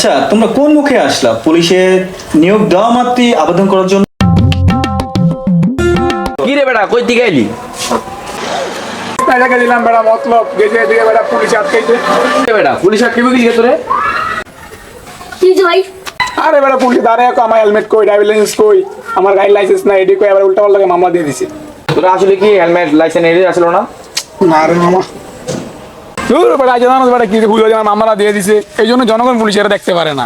আচ্ছা, তোমরা কোন মুখে আসলা পুলিশে নিয়োগ দেওয়া মাত্রই আবেদন করার জন্য? কি রে বেটা, কই দিকে এলি? টাকা দিলাম বেড়া, মতলব গেছে এদিকে বেড়া, পুলিশ আটকাইছে। বেটা পুলিশ আটকে কি তোরে? কি হয়েছে ভাই? আরে বেড়া, পুলিশ দাঁড়ায় আমার হেলমেট কই, ড্রাইভিং লাইসেন্স কই, আমার গাড়ির লাইসেন্স নাই, এডি কই, আবার উল্টা পাল্টা মামলা দিয়ে দিছে। তোরা আসলে কি হেলমেট লাইসেন্স এর আসলো না? না রে মামা, দূর বেড়া, জানো বেড়া কি ভুল হয়ে মামলা দিয়ে দিছে, এই জন্য জনগণ পুলিশ এটা দেখতে পারে না।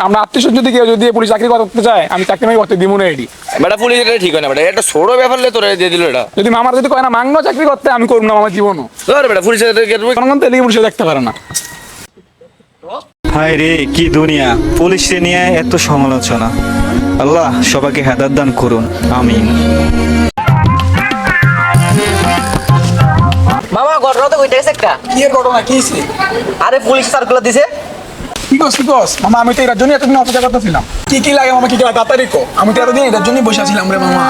আমরা আত্মীয় যদি কেউ যদি পুলিশ চাকরি করতে চায়, আমি চাকরি আমি করতে দিব না। এডি বেটা পুলিশ এটা ঠিক হয় না বেটা, এটা ছোট ব্যাপার লে তোরে দিয়ে দিল এটা। যদি মামার যদি কয় না মাংনো চাকরি করতে, আমি করব না মামার জীবনও। ধর বেটা পুলিশ জনগণ তো এদিকে পুলিশ দেখতে পারে না। হায় রে, কি দুনিয়া! পুলিশে নিয়ে এত সমালোচনা। আল্লাহ সবাইকে হেদায়েত দান করুন, আমিন। মামা ঘটনা তো কইতে গেছে একটা। কি এর ঘটনা, কি হইছে? আরে পুলিশ সার্কুলার দিছে। কি কস মামা, আমি তো এটার জন্য এতদিন অপেক্ষা করতেছিলাম। কি লাগে মামা, কি লাগে তাড়াতাড়ি কো। আমি তো এতদিন এটার জন্যই বসে আছিলাম রে মামা।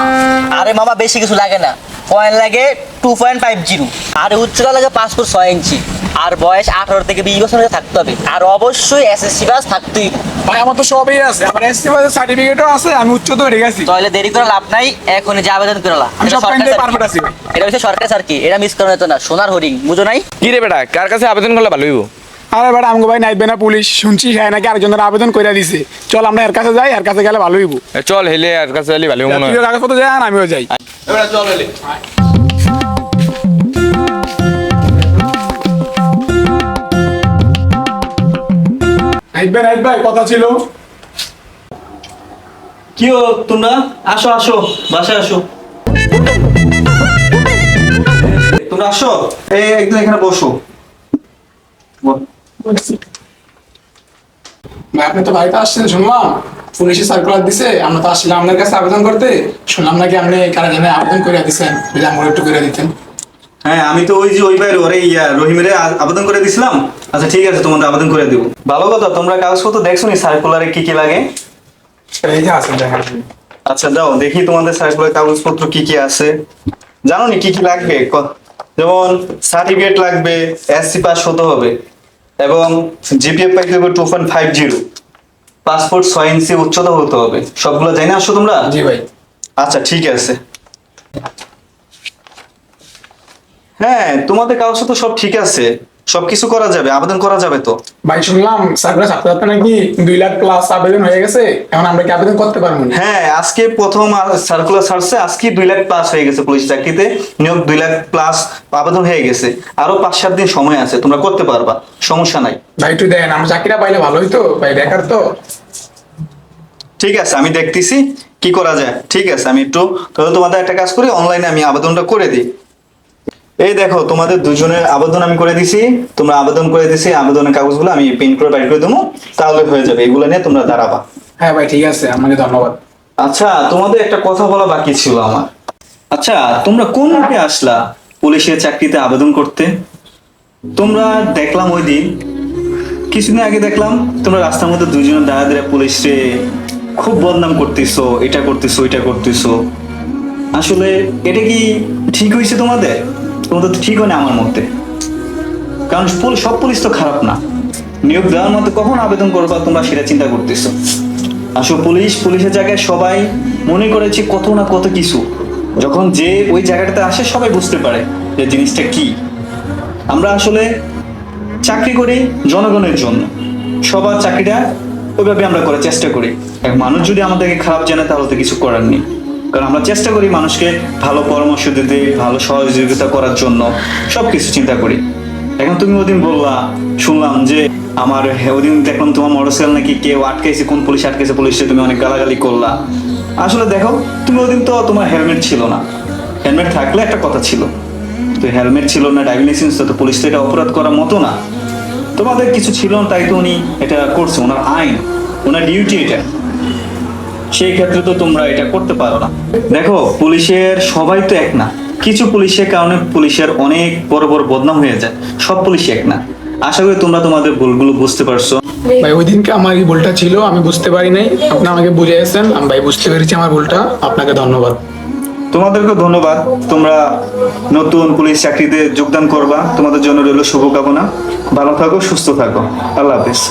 আরে মামা বেশি কিছু লাগে না, পয়েন্ট লাগে 2.50, আর উচ্চতা লাগে 5 ফুট 6 ইঞ্চি, আর বয়স 18 থেকে 20 বছর থাকতে হবে, আর অবশ্যই এসএসসি পাস থাকতেই। ভাই আমার তো সবই আছে, আমার এসসি পাস সার্টিফিকেটও আছে, আমি উচ্চতা হয়ে গেছি। তাহলে দেরি করে লাভ নাই, এখনই যে আবেদন করলা। আমি সব পয়েন্টে পারফেক্ট আছি ভাই। এটা হচ্ছে সরকারি সার্কি, এটা মিস করা যেত না। সোনার হরিণ বুঝো নাই? কি রে বেটা, কার কাছে আবেদন করলে ভালো হইব? আরে বেটা, আমগো ভাই নাইবে না পুলিশ, শুনছি হ্যাঁ নাকি আরেকজনের আবেদন কইরা দিছে। চল আমরা এর কাছে যাই, এর কাছে গেলে ভালো হইব। চল হেলে আর কাছে এলি ভালো মনে হয়। তুই কাগজপত্র যাই আর আমিও যাই। বেটা চল হেলে। নাইট ভাই কথা ছিল। কি ও তোমরা? আসো আসো, বাসায় আসো। তোমরা আসো, এই একদম এখানে বসো। ভাই আপনি তো বাড়িতে আসছেন শুনলাম, পুলিশে সার্কুলার দিছে, আমরা তো আসছিলাম আপনার কাছে আবেদন করতে। শুনলাম নাকি আপনি কারা জানে আবেদন করে দিচ্ছেন, যদি আমার একটু করে দিতেন। হ্যাঁ, আমি তো ওই যে ওই ভাই ওরে রহিমের আবেদন করে দিছিলাম। আচ্ছা ঠিক আছে, তোমাদের আবেদন করে দিব। ভালো কথা, তোমরা কাগজপত্র দেখছো নি সার্কুলারে কি কি লাগে? এই যে আছেন দেখেন। আচ্ছা দাও দেখি তোমাদের সার্কুলার কাগজপত্র কি কি আছে। জানো নি কি কি লাগবে? যেমন সার্টিফিকেট লাগবে, এসসি পাস হতে হবে, এবং জিপিএ পাইতে হবে 2.50, পাসপোর্ট 6 ইঞ্চি উচ্চতা হতে হবে। সবগুলো জানি আসো তোমরা? জি ভাই। আচ্ছা ঠিক আছে। হ্যাঁ, তোমাদের কাগজপত্র সব ঠিক আছে, সবকিছু করা যাবে, আবেদন করা যাবে তো। ভাই শুনলাম সার্কুলার ছাত্র ছাত্রী নাকি 2 লাখ প্লাস আবেদন হয়ে গেছে, এখন আমরা কি আবেদন করতে পারবো না? হ্যাঁ, আজকে প্রথম সার্কুলার ছাড়ছে, আজকে 2 লাখ প্লাস হয়ে গেছে পুলিশ চাকরিতে নিয়োগ, 2 লাখ প্লাস আবেদন হয়ে গেছে। আরো 5-7 দিন সময় আছে, তোমরা করতে পারবা, সমস্যা নাই। ভাই একটু দেন, আমরা চাকরিটা পাইলে ভালো হইতো ভাই, বেকার তো। ঠিক আছে, আমি দেখতেছি কি করা যায়। ঠিক আছে, আমি একটু তাহলে তোমাদের একটা কাজ করি, অনলাইনে আমি আবেদনটা করে দিই। এই দেখো, তোমাদের দুজনের আবেদন আমি করে দিছি, তোমরা আবেদন করে দিছি, আবেদনের কাগজগুলো আমি প্রিন্ট করে বাইর করে দেবো, তাহলে হয়ে যাবে। এগুলো নিয়ে তোমরা দাঁড়াবা। হ্যাঁ ভাই ঠিক আছে, আপনাকে ধন্যবাদ। আচ্ছা, তোমাদের একটা কথা বলা বাকি ছিল আমার। আচ্ছা, তোমরা কোন মুখে আসলা পুলিশের চাকরিতে আবেদন করতে? তোমরা দেখলাম ওই দিন কিছুদিন আগে দেখলাম তোমরা রাস্তার মধ্যে দুজনে দাঁড়া দাঁড়া পুলিশে খুব বদনাম করতেছো, এটা করতেছো ওইটা করতেছো। আসলে এটা কি ঠিক হয়েছে তোমাদের? তোমাদের তো ঠিক হয় না আমার মতে, কারণ সব পুলিশ তো খারাপ না। নিয়োগ দেওয়ার মতো কখন আবেদন করবা তোমরা সেটা চিন্তা করতেছো। আসলে পুলিশের জায়গায় সবাই মনে করেছে কত না কত কিছু, যখন যে ওই জায়গাটাতে আসে সবাই বুঝতে পারে যে জিনিসটা কি। আমরা আসলে চাকরি করি জনগণের জন্য, সবার চাকরিটা ওইভাবে আমরা করার চেষ্টা করি। এক মানুষ যদি আমাদেরকে খারাপ জানে তাহলে তো কিছু করার নেই, কারণ আমরা চেষ্টা করি মানুষকে ভালো পরামর্শ দিতে, ভালো সহযোগিতা করার জন্য, সবকিছু চিন্তা করি। এখন তুমি ওদিন বললা, শুনলাম যে আমার ওদিন দেখলাম তোমার মোটরসাইকেল নাকি কেউ আটকাইছে, কোন পুলিশ আটকাইছে, পুলিশে তুমি অনেক গালাগালি করলা। আসলে দেখো, তুমি ওদিন তো তোমার হেলমেট ছিল না, হেলমেট থাকলে একটা কথা ছিল, তো হেলমেট ছিল না, ড্রাইভিং লাইসেন্স, তো পুলিশ তো এটা অপরাধ করার মতো না। তোমাদের কিছু ছিল না, তাই তো উনি এটা করছে, ওনার আইন, ওনার ডিউটি এটা। সেই ক্ষেত্রে তো তোমরা এটা করতে পারো না। দেখো, পুলিশের সবাই তো এক না, কিছু পুলিশের কারণে পুলিশের অনেক বড় বড় বদনাম হয়ে যায়, সব পুলিশ এক না। আশা করি তোমরা তোমাদের ভুলগুলো বুঝতে পারছো। ভাই ওই দিনকে আমার এই ভুলটা ছিল, আমি বুঝতে পারি নাই, আপনি আমাকে বুঝিয়েছেন, আমি ভাই বুঝতে পেরেছি আমার ভুলটা, আপনাকে ধন্যবাদ। তোমাদেরকে ধন্যবাদ, তোমরা নতুন পুলিশ চাকরিতে যোগদান করবা, তোমাদের জন্য রইল শুভকামনা। ভালো থাকো, সুস্থ থাকো, আল্লাহ হাফেজ।